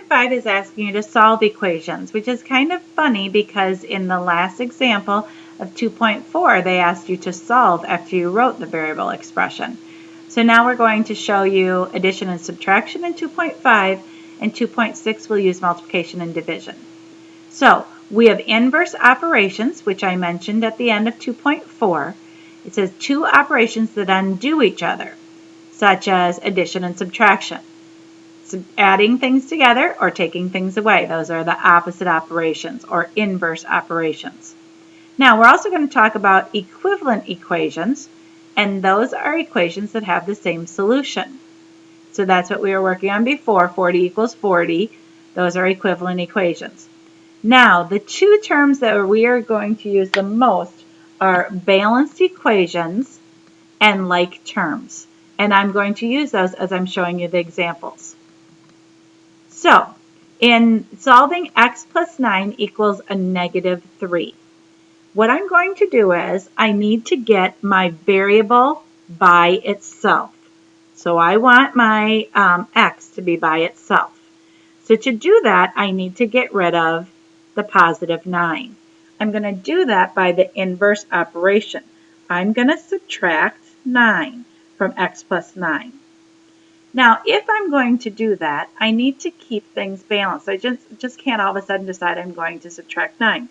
2.5 is asking you to solve equations, which is kind of funny because in the last example of 2.4, they asked you to solve after you wrote the variable expression. So now we're going to show you addition and subtraction in 2.5, and 2.6 will use multiplication and division. So we have inverse operations, which I mentioned at the end of 2.4. It says two operations that undo each other, such as addition and subtraction. Adding things together or taking things away. Those are the opposite operations or inverse operations. Now we're also going to talk about equivalent equations, and those are equations that have the same solution. So that's what we were working on before, 40 equals 40. Those are equivalent equations. Now the two terms that we are going to use the most are balanced equations and like terms. And I'm going to use those as I'm showing you the examples. So, in solving x plus 9 equals a negative 3, what I'm going to do is I need to get my variable by itself. So I want my x to be by itself. So to do that, I need to get rid of the positive 9. I'm going to do that by the inverse operation. I'm going to subtract 9 from x plus 9. Now, if I'm going to do that, I need to keep things balanced. I just can't all of a sudden decide I'm going to subtract 9.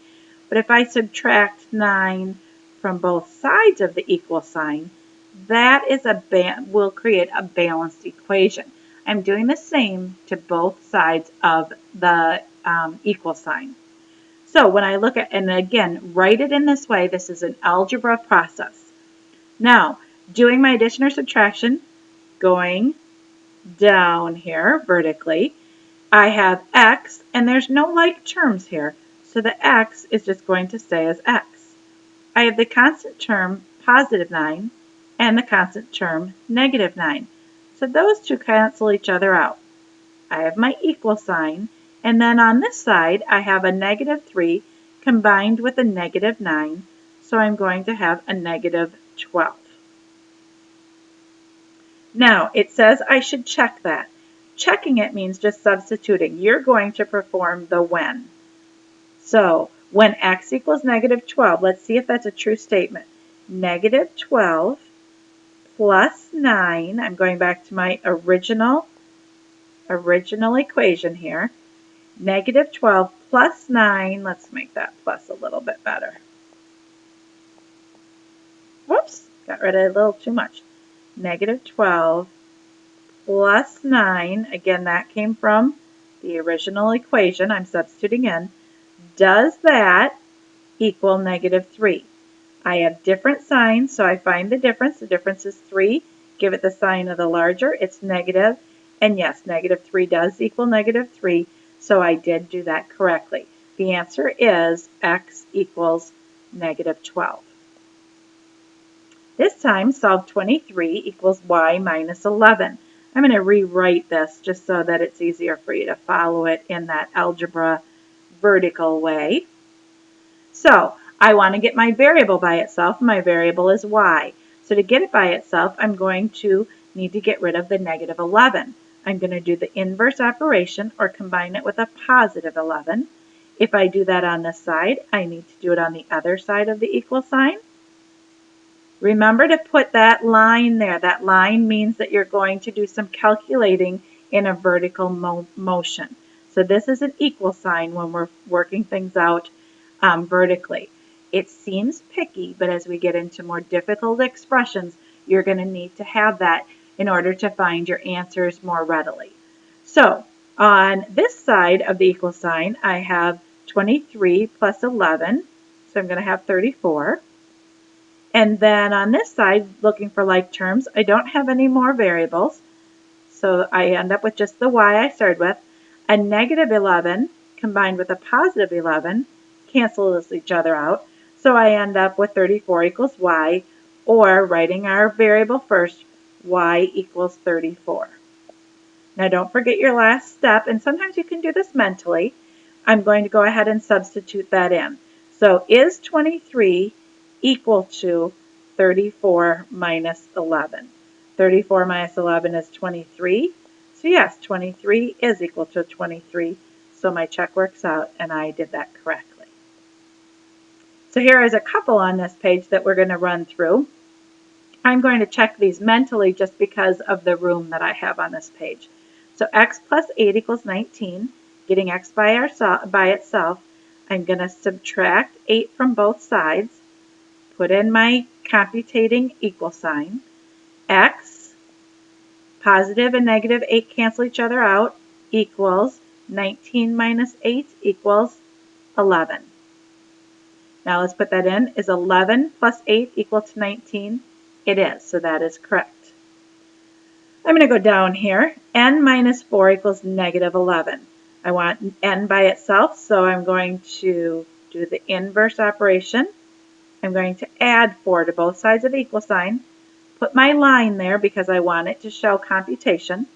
But if I subtract 9 from both sides of the equal sign, that is will create a balanced equation. I'm doing the same to both sides of the equal sign. So when I look at, and again, write it in this way, this is an algebra process. Now, doing my addition or subtraction, going down here vertically, I have x, and there's no like terms here, so the x is just going to stay as x. I have the constant term positive 9 and the constant term negative 9. So those two cancel each other out. I have my equal sign, and then on this side I have a negative 3 combined with a negative 9, so I'm going to have a negative 12. Now, it says I should check that. Checking it means just substituting. You're going to perform the when. So, when x equals negative 12, let's see if that's a true statement. Negative 12 plus 9, I'm going back to my original equation here. Negative 12 plus 9, let's make that plus a little bit better. Whoops, got rid of a little too much. Negative 12 plus 9, again that came from the original equation I'm substituting in, does that equal negative 3? I have different signs, so I find the difference. The difference is 3. Give it the sign of the larger, it's negative. And yes, negative 3 does equal negative 3, so I did do that correctly. The answer is x equals negative 12. This time, solve 23 equals y minus 11. I'm going to rewrite this just so that it's easier for you to follow it in that algebra vertical way. So, I want to get my variable by itself. My variable is y. So to get it by itself, I'm going to need to get rid of the negative 11. I'm going to do the inverse operation or combine it with a positive 11. If I do that on this side, I need to do it on the other side of the equal sign. Remember to put that line there. That line means that you're going to do some calculating in a vertical motion. So this is an equal sign when we're working things out vertically. It seems picky, but as we get into more difficult expressions, you're going to need to have that in order to find your answers more readily. So on this side of the equal sign, I have 23 plus 11, so I'm going to have 34. And then on this side, looking for like terms, I don't have any more variables. So I end up with just the y I started with. A negative 11 combined with a positive 11 cancels each other out. So I end up with 34 equals y, or writing our variable first, y equals 34. Now don't forget your last step, and sometimes you can do this mentally. I'm going to go ahead and substitute that in. So is 23 equal to 34 minus 11? 34 minus 11 is 23. So yes, 23 is equal to 23. So my check works out and I did that correctly. So here is a couple on this page that we're going to run through. I'm going to check these mentally just because of the room that I have on this page. So x plus 8 equals 19. Getting x by itself, I'm going to subtract 8 from both sides, put in my computating equal sign. X, positive and negative 8 cancel each other out, equals 19 minus 8 equals 11. Now let's put that in. Is 11 plus 8 equal to 19? It is, so that is correct. I'm going to go down here. N minus 4 equals negative 11. I want n by itself, so I'm going to do the inverse operation. I'm going to add 4 to both sides of the equal sign. Put my line there because I want it to show computation.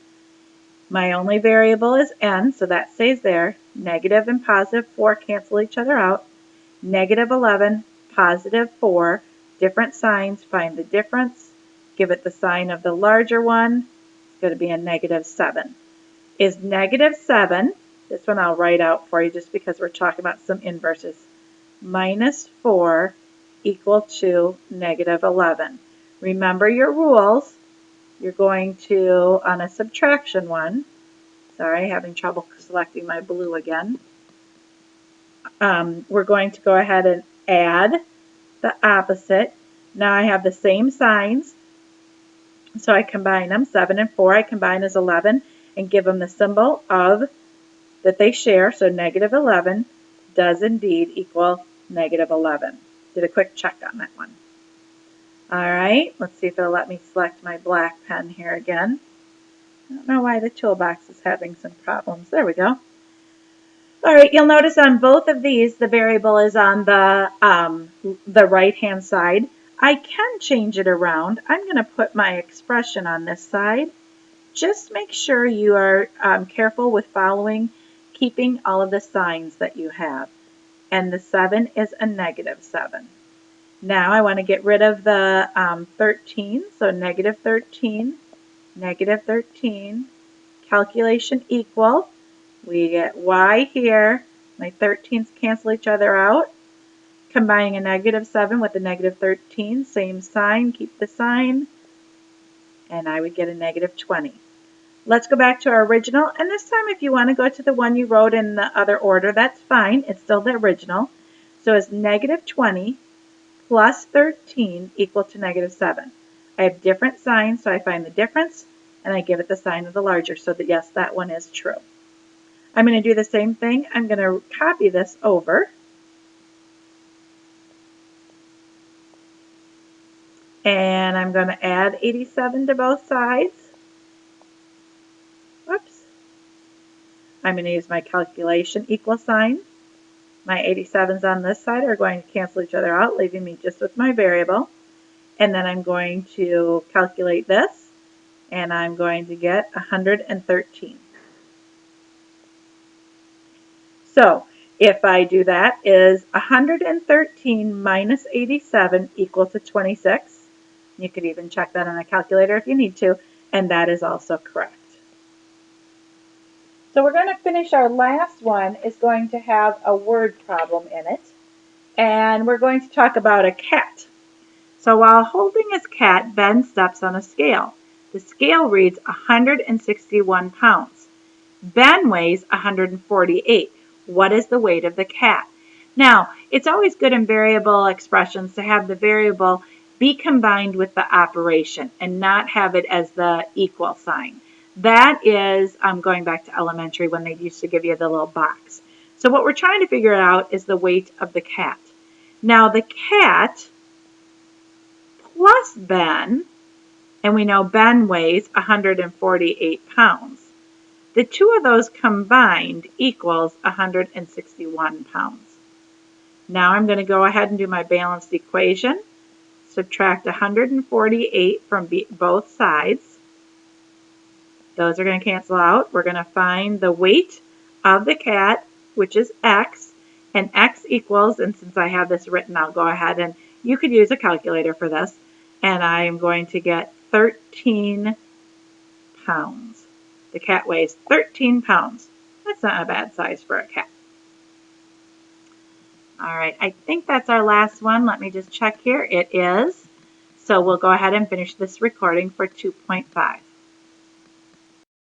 My only variable is n, so that stays there. Negative and positive 4 cancel each other out. Negative 11, positive 4, different signs, find the difference. Give it the sign of the larger one. It's going to be a negative 7. Is negative 7, this one I'll write out for you just because we're talking about some inverses, minus 4 equal to negative 11. Remember your rules. You're going to, on a subtraction one, sorry, having trouble selecting my blue again. We're going to go ahead and add the opposite. Now I have the same signs, so I combine them. 7 and 4 I combine as 11 and give them the symbol of that they share, so negative 11 does indeed equal negative 11. Did a quick check on that one. All right, let's see if it'll let me select my black pen here again. I don't know why the toolbox is having some problems. There we go. All right, you'll notice on both of these, the variable is on the right-hand side. I can change it around. I'm going to put my expression on this side. Just make sure you are careful with keeping all of the signs that you have. And the 7 is a negative 7. Now I want to get rid of the 13, so negative 13, calculation equal. We get y here. My 13s cancel each other out. Combining a negative 7 with a negative 13, same sign, keep the sign, and I would get a negative 20. Let's go back to our original, and this time if you want to go to the one you wrote in the other order, that's fine. It's still the original. So it's negative 20 plus 13 equal to negative 7. I have different signs, so I find the difference, and I give it the sign of the larger, so that yes, that one is true. I'm going to do the same thing. I'm going to copy this over. And I'm going to add 87 to both sides. Whoops. I'm going to use my calculation equal sign. My 87s on this side are going to cancel each other out, leaving me just with my variable. And then I'm going to calculate this, and I'm going to get 113. So if I do that, is 113 minus 87 equal to 26? You could even check that on a calculator if you need to, and that is also correct. So we're going to finish our last one is going to have a word problem in it, and we're going to talk about a cat. So while holding his cat, Ben steps on a scale. The scale reads 161 pounds. Ben weighs 148. What is the weight of the cat? Now, it's always good in variable expressions to have the variable be combined with the operation and not have it as the equal sign. That is going back to elementary when they used to give you the little box. So what we're trying to figure out is the weight of the cat. Now the cat plus Ben, and we know Ben weighs 148 pounds. The two of those combined equals 161 pounds. Now I'm going to go ahead and do my balanced equation. Subtract 148 from both sides. Those are going to cancel out. We're going to find the weight of the cat, which is x, and x equals, and since I have this written, I'll go ahead and you could use a calculator for this, and I am going to get 13 pounds. The cat weighs 13 pounds. That's not a bad size for a cat. All right, I think that's our last one. Let me just check here. It is. So we'll go ahead and finish this recording for 2.5.